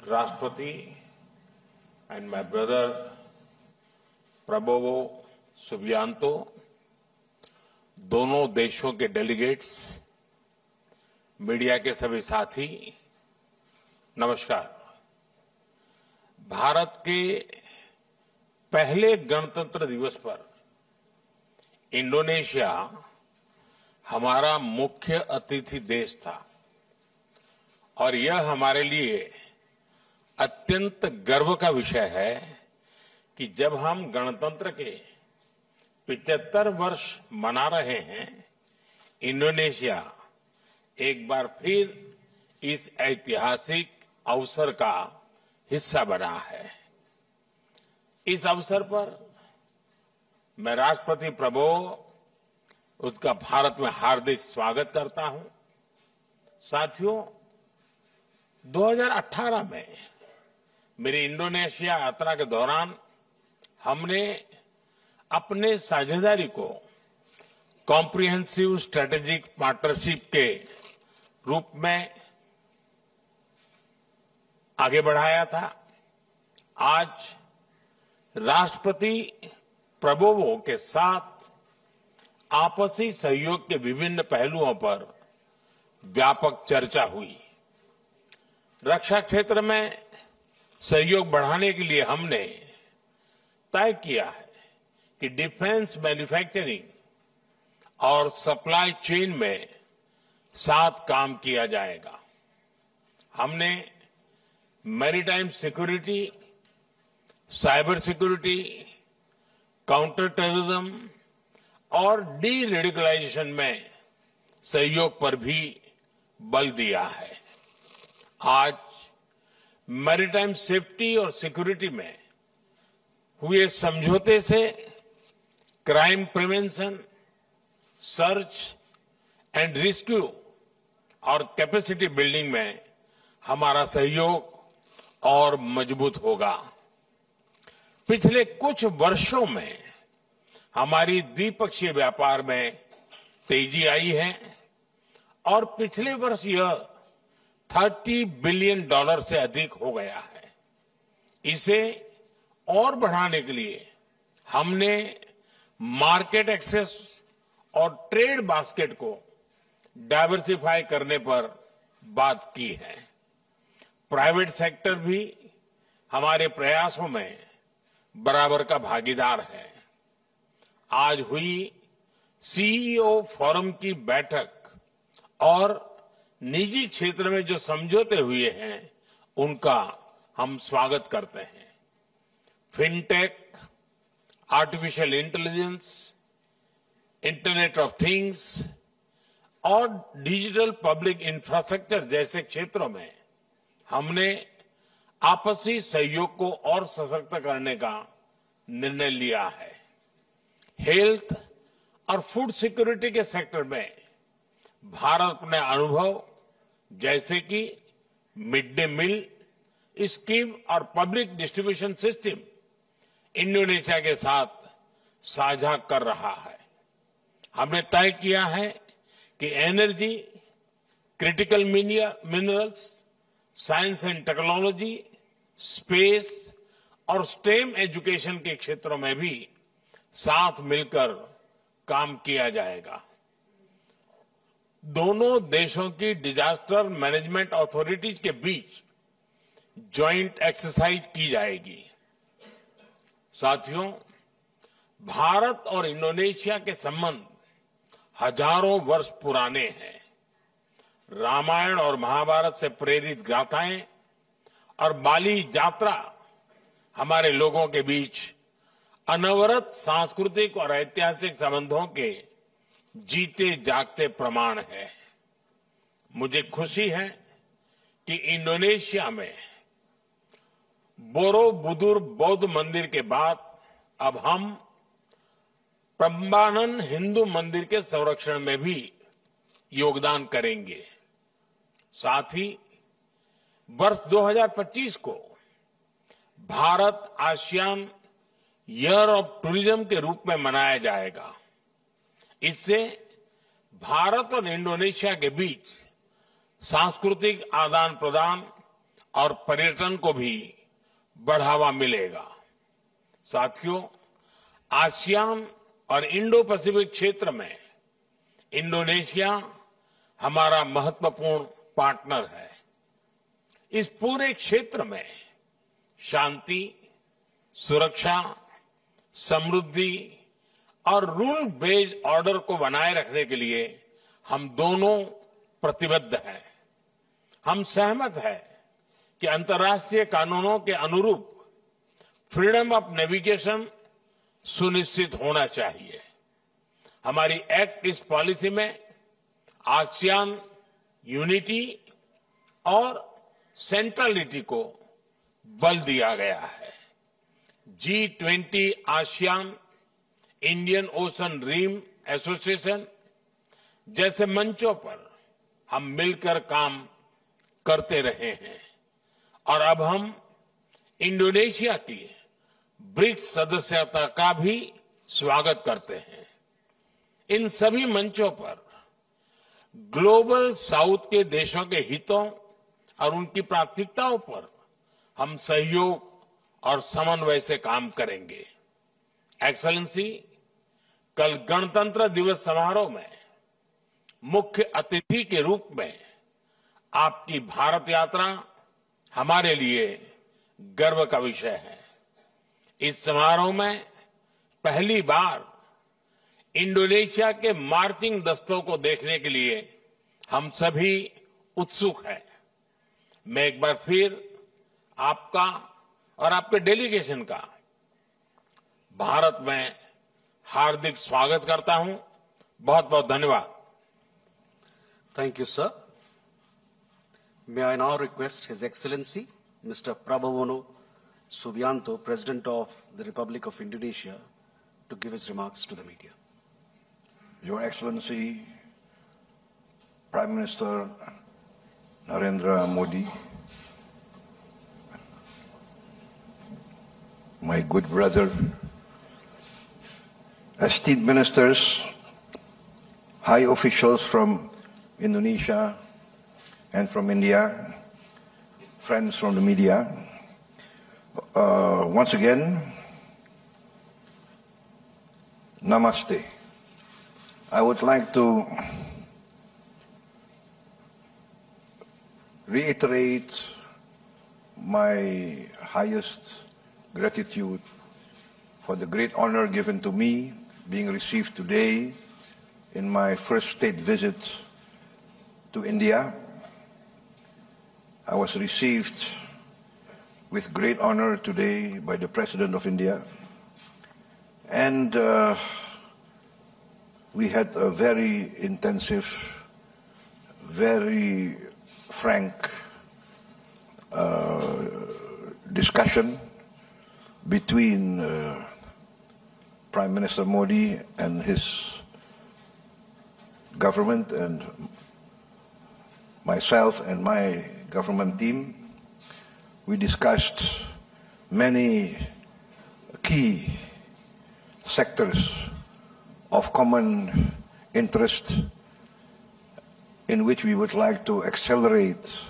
Rashtrapati and my brother Prabowo Subianto, दोनों देशों के डेलीगेट्स, मीडिया के सभी साथी, नमस्कार। भारत के पहले गणतंत्र दिवस पर इंडोनेशिया हमारा मुख्य अतिथि देश था और यह हमारे लिए अत्यंत गर्व का विषय है कि जब हम गणतंत्र के 75 वर्ष मना रहे हैं, इंडोनेशिया एक बार फिर इस ऐतिहासिक अवसर का हिस्सा बना है। इस अवसर पर मैं राष्ट्रपति प्रबोवो उसका भारत में हार्दिक स्वागत करता हूं। साथियों, 2018 में मेरी इंडोनेशिया यात्रा के दौरान हमने अपने साझेदारी को कॉम्प्रिहेंसिव स्ट्रेटेजिक पार्टनरशिप के रूप में आगे बढ़ाया था। आज राष्ट्रपति प्रबोवो के साथ आपसी सहयोग के विभिन्न पहलुओं पर व्यापक चर्चा हुई। रक्षा क्षेत्र में सहयोग बढ़ाने के लिए हमने तय किया है कि डिफेंस मैन्युफैक्चरिंग और सप्लाई चेन में साथ काम किया जाएगा। हमने maritime security, cyber security, counter terrorism और डी रेडिकलाइजेशन में सहयोग पर भी बल दिया है। आज मैरीटाइम सेफ्टी और सिक्योरिटी में हुए समझौते से crime prevention, search and rescue और कैपेसिटी बिल्डिंग में हमारा सहयोग और मजबूत होगा। पिछले कुछ वर्षों में हमारी द्विपक्षीय व्यापार में तेजी आई है और पिछले वर्ष यह $30 बिलियन से अधिक हो गया है। इसे और बढ़ाने के लिए हमने मार्केट एक्सेस और ट्रेड बास्केट को डाइवर्सिफाई करने पर बात की है। प्राइवेट सेक्टर भी हमारे प्रयासों में बराबर का भागीदार है। आज हुई सीईओ फोरम की बैठक और निजी क्षेत्र में जो समझौते हुए हैं, उनका हम स्वागत करते हैं। Fintech, artificial intelligence, internet of things और डिजिटल पब्लिक इंफ्रास्ट्रक्चर जैसे क्षेत्रों में हमने आपसी सहयोग को और सशक्त करने का निर्णय लिया है। हेल्थ और फूड सिक्योरिटी के सेक्टर में भारत अपने अनुभव जैसे कि मिड डे मील स्कीम और पब्लिक डिस्ट्रीब्यूशन सिस्टम इंडोनेशिया के साथ साझा कर रहा है। हमने तय किया है कि energy, critical minerals, science and technology, space और स्टेम एजुकेशन के क्षेत्रों में भी साथ मिलकर काम किया जाएगा। दोनों देशों की डिजास्टर मैनेजमेंट अथॉरिटीज के बीच ज्वाइंट एक्सरसाइज की जाएगी। साथियों, भारत और इंडोनेशिया के संबंध हजारों वर्ष पुराने हैं। रामायण और महाभारत से प्रेरित गाथाएं और बाली यात्रा हमारे लोगों के बीच अनवरत सांस्कृतिक और ऐतिहासिक संबंधों के जीते जागते प्रमाण है। मुझे खुशी है कि इंडोनेशिया में बोरोबुदुर बौद्ध मंदिर के बाद अब हम प्रम्बानन हिंदू मंदिर के संरक्षण में भी योगदान करेंगे। साथ ही वर्ष 2025 को Bharat ASEAN year of tourism के रूप में मनाया जाएगा। इससे भारत और इंडोनेशिया के बीच सांस्कृतिक आदान प्रदान और पर्यटन को भी बढ़ावा मिलेगा। साथियों, आसियान और इंडो पैसिफिक क्षेत्र में इंडोनेशिया हमारा महत्वपूर्ण पार्टनर है। इस पूरे क्षेत्र में शांति, सुरक्षा, समृद्धि और रूल बेस्ड ऑर्डर को बनाए रखने के लिए हम दोनों प्रतिबद्ध हैं। हम सहमत हैं कि अंतर्राष्ट्रीय कानूनों के अनुरूप फ्रीडम ऑफ नेविगेशन सुनिश्चित होना चाहिए। हमारी एक्ट ईस्ट पॉलिसी में आसियान यूनिटी और सेंट्रलिटी को बल दिया गया है। G20 ASEAN Indian Ocean Rim Association जैसे मंचों पर हम मिलकर काम करते रहे हैं और अब हम इंडोनेशिया की ब्रिक्स सदस्यता का भी स्वागत करते हैं। इन सभी मंचों पर ग्लोबल साउथ के देशों के हितों और उनकी प्राथमिकताओं पर हम सहयोग और समन्वय से काम करेंगे। एक्सेलेंसी, कल गणतंत्र दिवस समारोह में मुख्य अतिथि के रूप में आपकी भारत यात्रा हमारे लिए गर्व का विषय है। इस समारोह में पहली बार इंडोनेशिया के मार्चिंग दस्तों को देखने के लिए हम सभी उत्सुक हैं। मैं एक बार फिर आपका और आपके डेलीगेशन का भारत में हार्दिक स्वागत करता हूं। बहुत बहुत धन्यवाद। Thank you, sir. May I now request His Excellency, Mr. Prabowo Subianto, President of the Republic of Indonesia, to give his remarks to the media. Your Excellency, Prime Minister Narendra Modi, my good brother, esteemed ministers, high officials from Indonesia and from India, friends from the media, once again, namaste. I would like to reiterate my highest gratitude for the great honor given to me being received today in my first state visit to India. I was received with great honor today by the President of India, and we had a very intensive, very frank discussion between Prime Minister Modi and his government and myself and my government team. We discussed many key sectors of common interest in which we would like to accelerate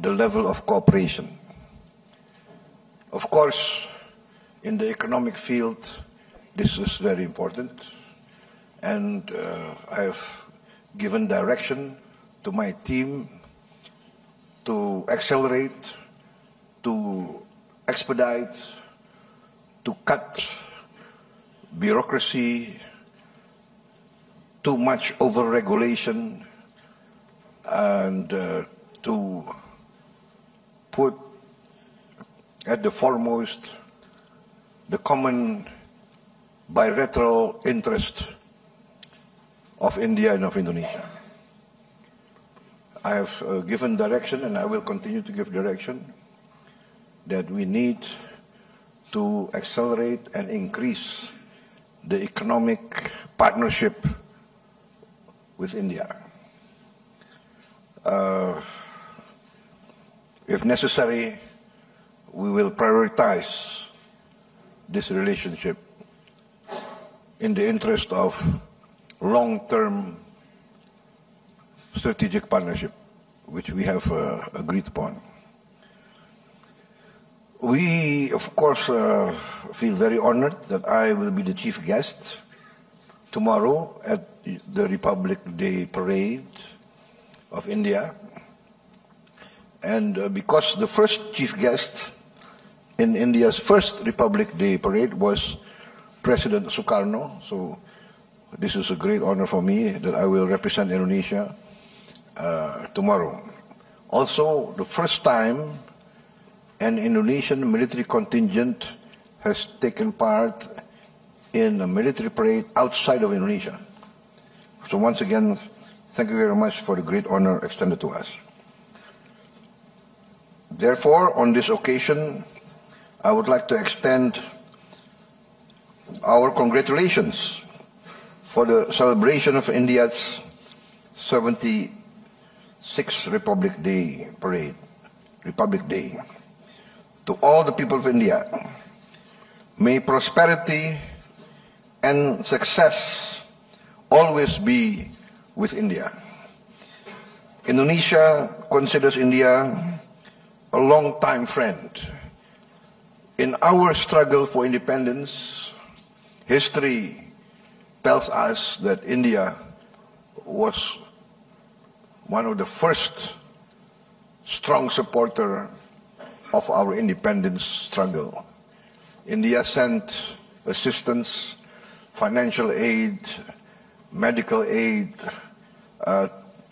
the level of cooperation. Of course, in the economic field, this is very important, and I have given direction to my team to accelerate, to expedite, to cut bureaucracy, too much over-regulation, and to put at the foremost the common bilateral interest of India and of Indonesia. I have given direction, and I will continue to give direction, that we need to accelerate and increase the economic partnership with India. If necessary, we will prioritize this relationship in the interest of long-term strategic partnership, which we have agreed upon. We, of course, feel very honored that I will be the chief guest tomorrow at the Republic Day Parade of India. And because the first chief guest in India's first Republic Day Parade was President Sukarno, so this is a great honor for me that I will represent Indonesia tomorrow. Also, the first time an Indonesian military contingent has taken part in a military parade outside of Indonesia. So once again, thank you very much for the great honor extended to us. Therefore, on this occasion, I would like to extend our congratulations for the celebration of India's 76th Republic Day Parade, Republic Day. To all the people of India, may prosperity and success always be with India. Indonesia considers India a long-time friend. In our struggle for independence, history tells us that India was one of the first strong supporter of our independence struggle. India sent assistance, financial aid, medical aid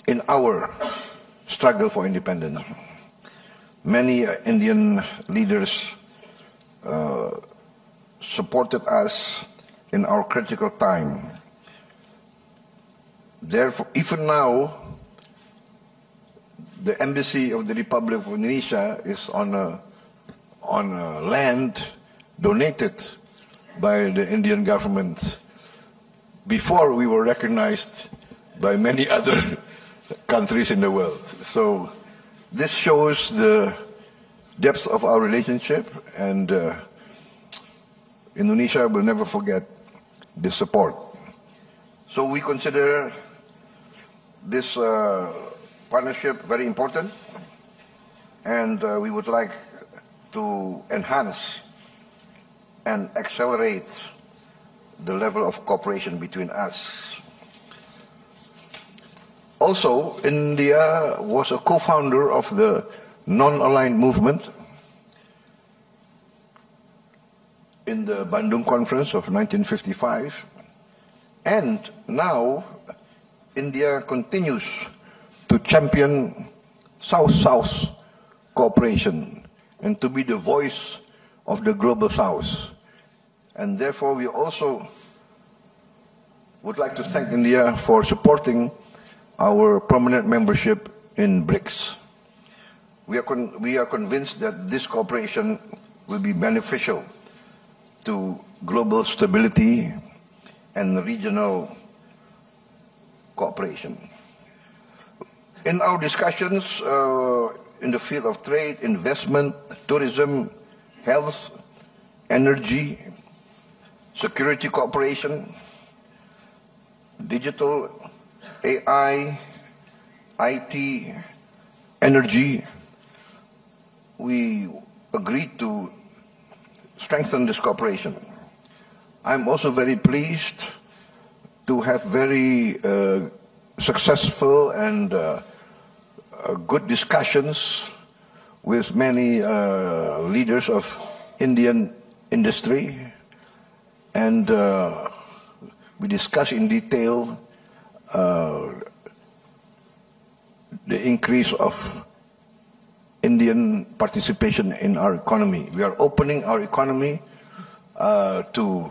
in our struggle for independence. Many Indian leaders supported us in our critical time. Therefore, even now, the embassy of the Republic of Indonesia is on a land donated by the Indian government before we were recognized by many other countries in the world. So this shows the depth of our relationship, and Indonesia will never forget this support. So we consider this partnership very important, and we would like to enhance and accelerate the level of cooperation between us. Also, India was a co-founder of the Non-Aligned Movement in the Bandung Conference of 1955, and now India continues to champion South-South cooperation and to be the voice of the Global South. And therefore, we also would like to thank India for supporting our permanent membership in BRICS. We are convinced that this cooperation will be beneficial to global stability and regional cooperation. In our discussions in the field of trade, investment, tourism, health, energy, security cooperation, digital, AI, IT, energy, we agreed to strengthen this cooperation. I'm also very pleased to have very successful and good discussions with many leaders of Indian industry, and we discussed in detail the increase of Indian participation in our economy. We are opening our economy to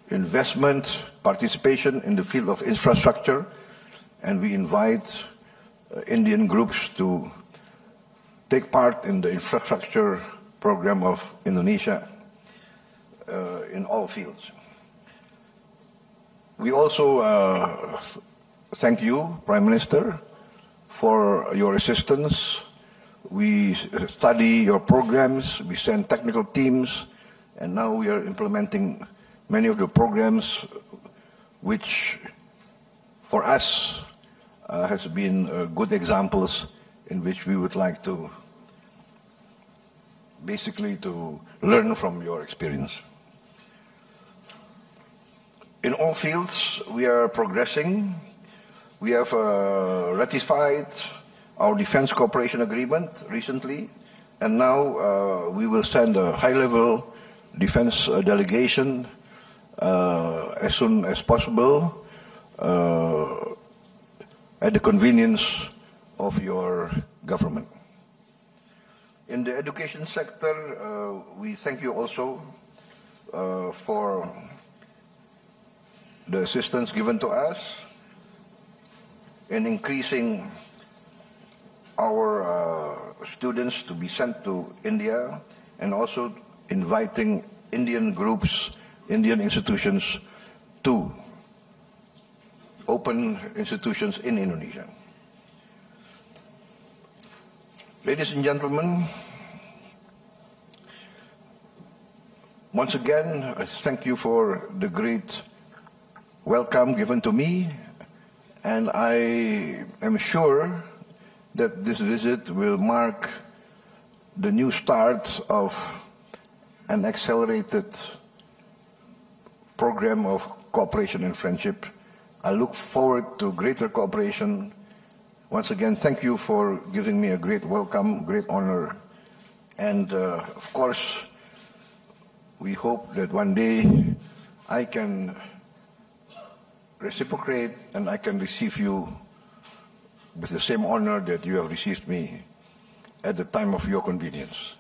investment, participation in the field of infrastructure, and we invite Indian groups to take part in the infrastructure program of Indonesia in all fields. We also thank you, Prime Minister, for your assistance. We study your programs, we send technical teams, and now we are implementing many of the programs which for us has been good examples in which we would like to basically to learn from your experience. In all fields, we are progressing. We have ratified our defense cooperation agreement recently, and now we will send a high-level defense delegation as soon as possible at the convenience of your government. In the education sector, we thank you also for the assistance given to us in increasing our students to be sent to India, and also inviting Indian groups, Indian institutions to open institutions in Indonesia. Ladies and gentlemen, once again, I thank you for the great welcome given to me, and I am sure that this visit will mark the new start of an accelerated program of cooperation and friendship. I look forward to greater cooperation. Once again, thank you for giving me a great welcome, great honor. And of course, we hope that one day I can reciprocate and I can receive you with the same honor that you have received me at the time of your convenience.